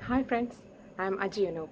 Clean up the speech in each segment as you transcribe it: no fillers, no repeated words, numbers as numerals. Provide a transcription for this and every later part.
Hi friends, I am Ajay.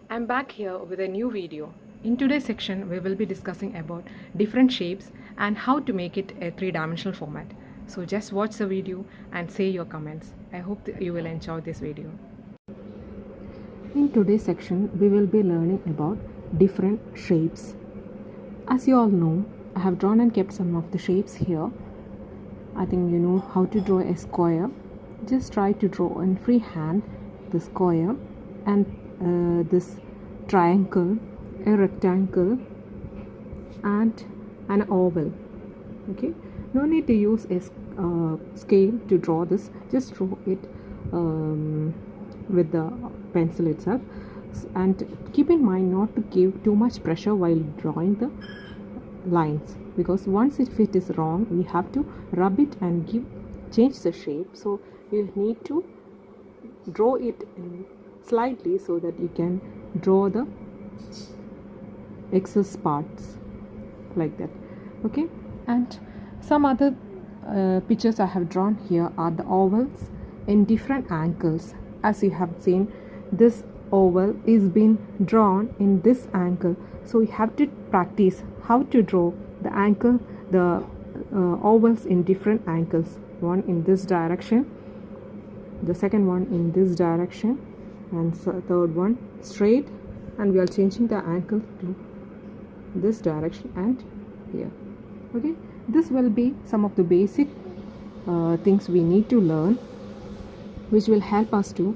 I am back here with a new video. In today's section, we will be discussing about different shapes and how to make it a three-dimensional format. So just watch the video and say your comments. I hope that you will enjoy this video. In today's section, we will be learning about different shapes. As you all know, I have drawn and kept some of the shapes here. I think you know how to draw a square. Just try to draw in freehand the square and this triangle, a rectangle and an oval. Okay, no need to use a scale to draw this. Just draw it with the pencil itself, and keep in mind not to give too much pressure while drawing the lines, because once if it is wrong we have to rub it and change the shape. So you need to draw it slightly so that you can draw the excess parts like that. Okay, and some other pictures I have drawn here are the ovals in different angles. As you have seen, this oval is being drawn in this angle, so you have to practice how to draw the ovals in different angles. One in this direction, the second one in this direction, and third one straight, and we are changing the angle to this direction and here. Okay, this will be some of the basic things we need to learn, which will help us to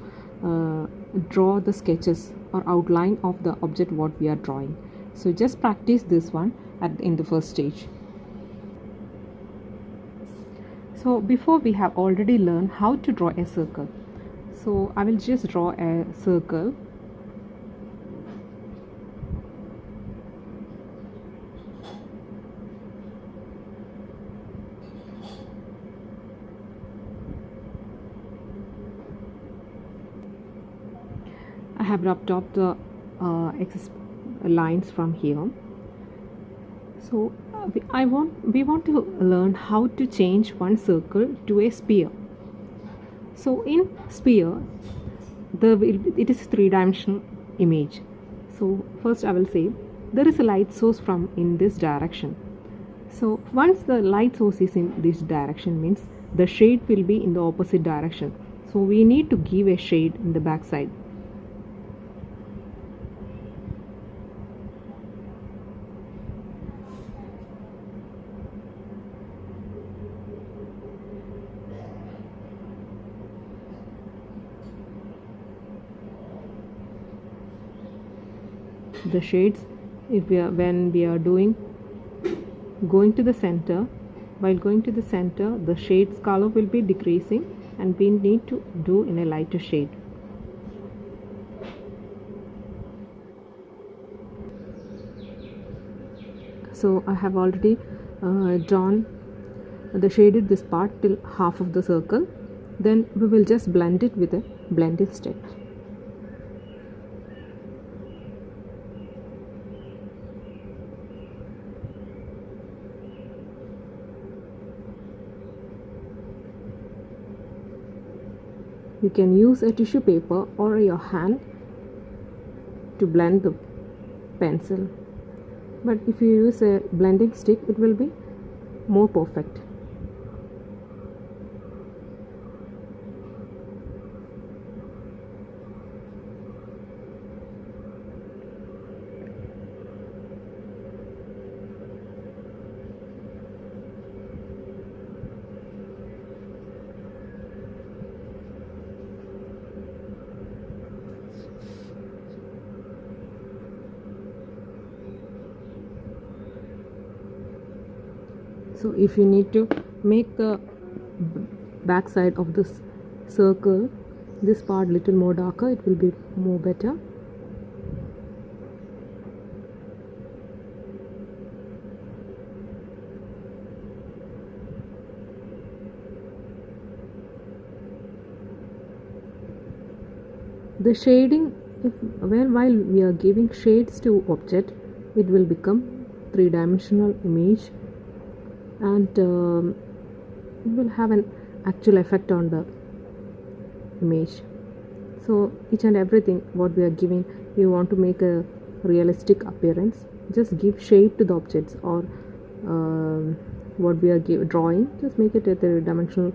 draw the sketches or outline of the object what we are drawing. So just practice this one in the first stage. So before, we have already learned how to draw a circle. So I will just draw a circle. I have rubbed off the excess lines from here. So we want to learn how to change one circle to a sphere. So in sphere, it is a three-dimensional image. So first I will say there is a light source from in this direction. So once the light source is in this direction, means the shade will be in the opposite direction. So we need to give a shade in the back side. The shades, when we are going to the center, while going to the center, the shade's color will be decreasing, and we need to do in a lighter shade. So I have already drawn the shaded this part till half of the circle. Then we will just blend it with a blending stick. You can use a tissue paper or your hand to blend the pencil, but if you use a blending stick, it will be more perfect. So if you need to make the back side of this circle, this part little more darker, it will be more better. The shading, while we are giving shades to object, it will become three-dimensional image, and it will have an actual effect on the image. So each and everything what we are giving, you want to make a realistic appearance, just give shape to the objects, or what we are drawing, just make it a three-dimensional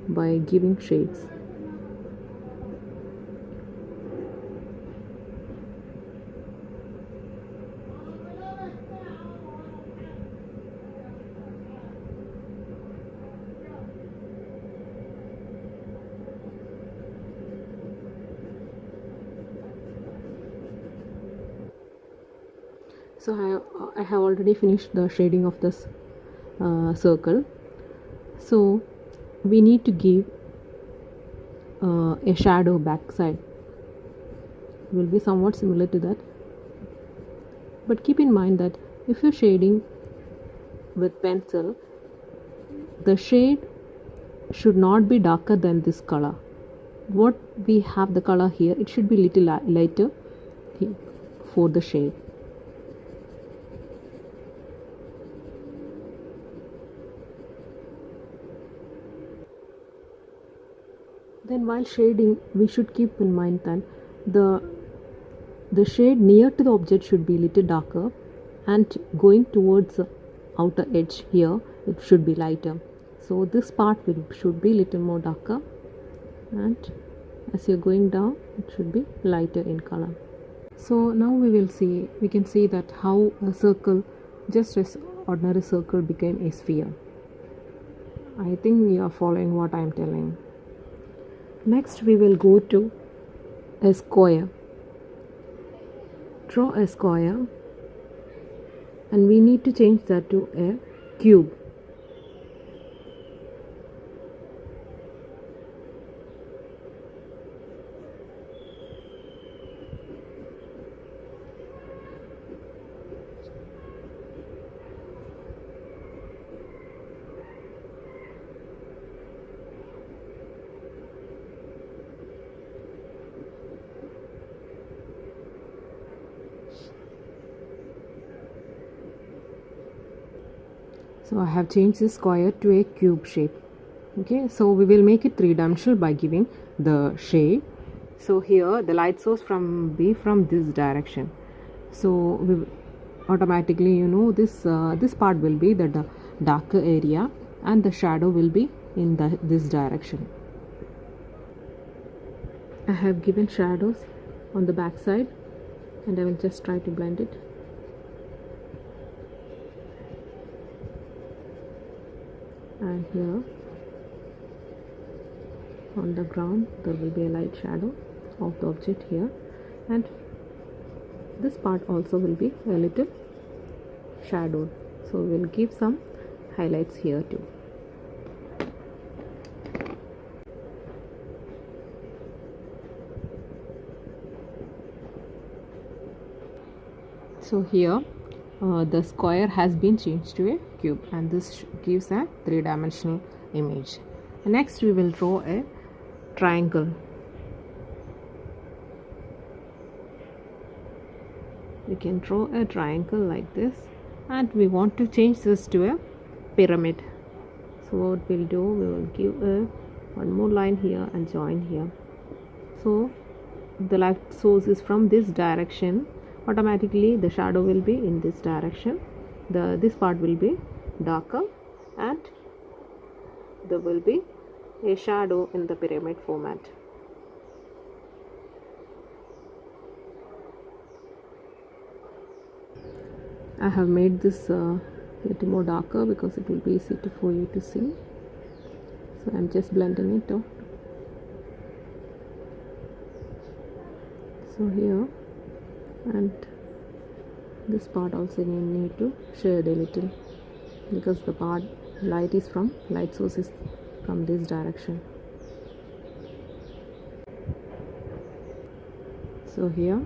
by giving shades. So I have already finished the shading of this circle. So we need to give a shadow backside, will be somewhat similar to that, but keep in mind that if you're shading with pencil, the shade should not be darker than this color. What we have the color here, it should be little lighter for the shade. Then while shading, we should keep in mind that the shade near to the object should be little darker, and going towards the outer edge here, it should be lighter. So this part should be little more darker, and as you're going down, it should be lighter in color. So now we can see that how a circle, just as ordinary circle, became a sphere. I think you are following what I am telling. Next we will go to a square. Draw a square, and we need to change that to a cube. So I have changed this square to a cube shape. Okay, so we will make it three-dimensional by giving the shade. So here the light source from this direction. So we automatically, this part will be the darker area, and the shadow will be in this direction. I have given shadows on the back side, and I will just try to blend it. And here on the ground there will be a light shadow of the object here, and this part also will be a little shadowed, so we'll give some highlights here too. So here the square has been changed to a cube, and this gives a three-dimensional image. Next we will draw a triangle. We can draw a triangle like this, and we want to change this to a pyramid. So what we'll do, we will give one more line here and join here. So the light source is from this direction, automatically the shadow will be in this direction. This part will be darker, and there will be a shadow in the pyramid format. I have made this little more darker because it will be easy for you to see. So I'm just blending it out. So here, and this part also you need to shade a little, because the light source is from this direction. So here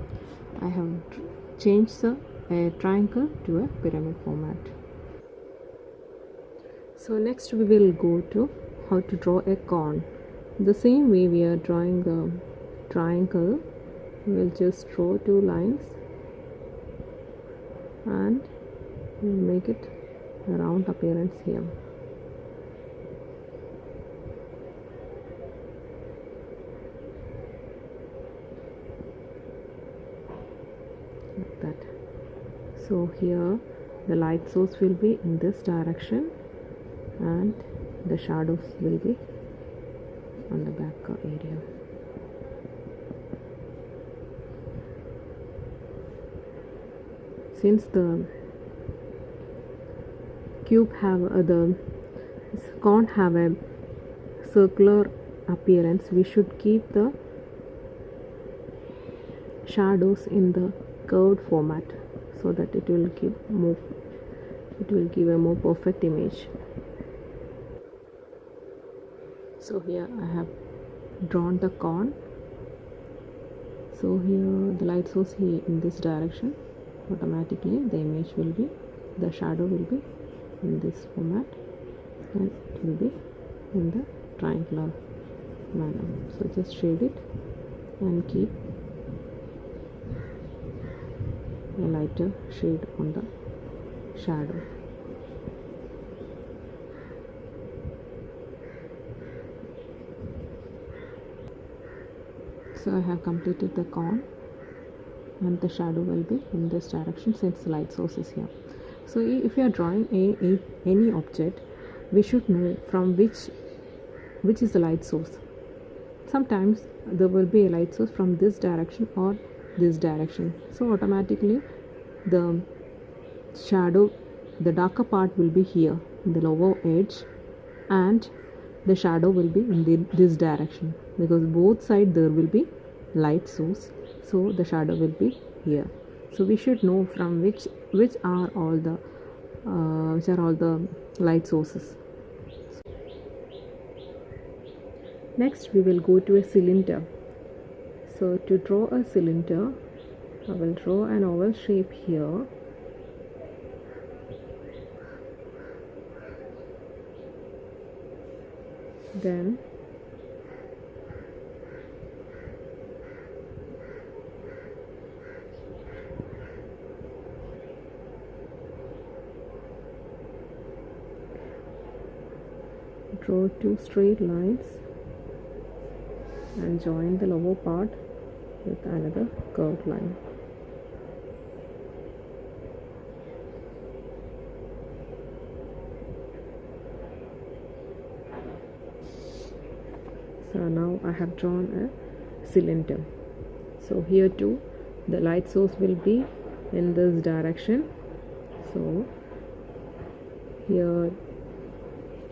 I have changed a triangle to a pyramid format. So next we will go to how to draw a cone. The same way we are drawing the triangle, we will just draw two lines and we'll make it a round appearance here. that. So here the light source will be in this direction and the shadows will be on the back area. Since the cube have the cone have a circular appearance, we should keep the shadows in the curved format so that it will give a more perfect image. So here I have drawn the cone. So here the light source here in this direction, automatically the image will be, the shadow will be in this format and it will be in the triangular manner. So just shade it and keep a lighter shade on the shadow. So I have completed the cone and the shadow will be in this direction since the light source is here. So if you are drawing any object, we should know from which is the light source. Sometimes there will be a light source from this direction or this direction, so automatically the shadow, the darker part will be here in the lower edge and the shadow will be in this direction, because both sides there will be light source, so the shadow will be here. So we should know from which are all the light sources. Next we will go to a cylinder. So to draw a cylinder, I will draw an oval shape here. Then draw two straight lines and join the lower part with another curved line. So now I have drawn a cylinder. So here too the light source will be in this direction. So here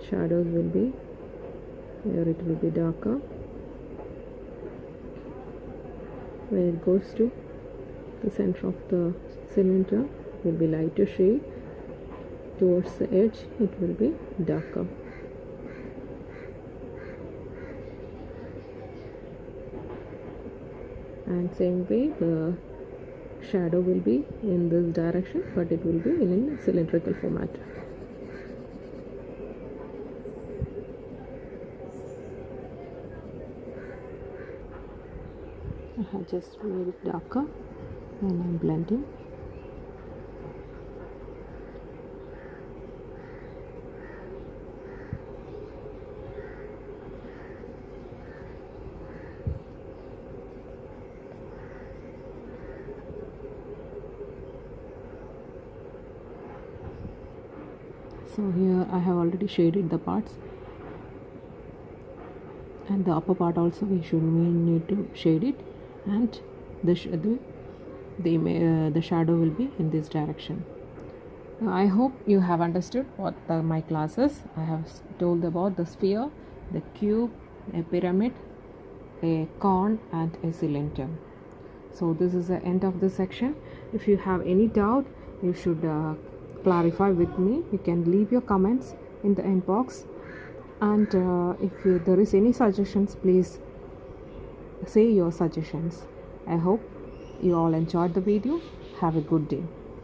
shadows will be, here it will be darker. When it goes to the center of the cylinder, it will be lighter shade. Towards the edge it will be darker. And same way the shadow will be in this direction, but it will be in a cylindrical format. I have just made it darker and I'm blending. So here I have already shaded the parts, and the upper part also we need to shade it, and the shadow will be in this direction. I hope you have understood what my classes. I have told about the sphere, the cube, a pyramid, a cone and a cylinder. So this is the end of this section. If you have any doubt, you should clarify with me. You can leave your comments in the inbox, and if there is any suggestions, please say your suggestions. I hope you all enjoyed the video. Have a good day.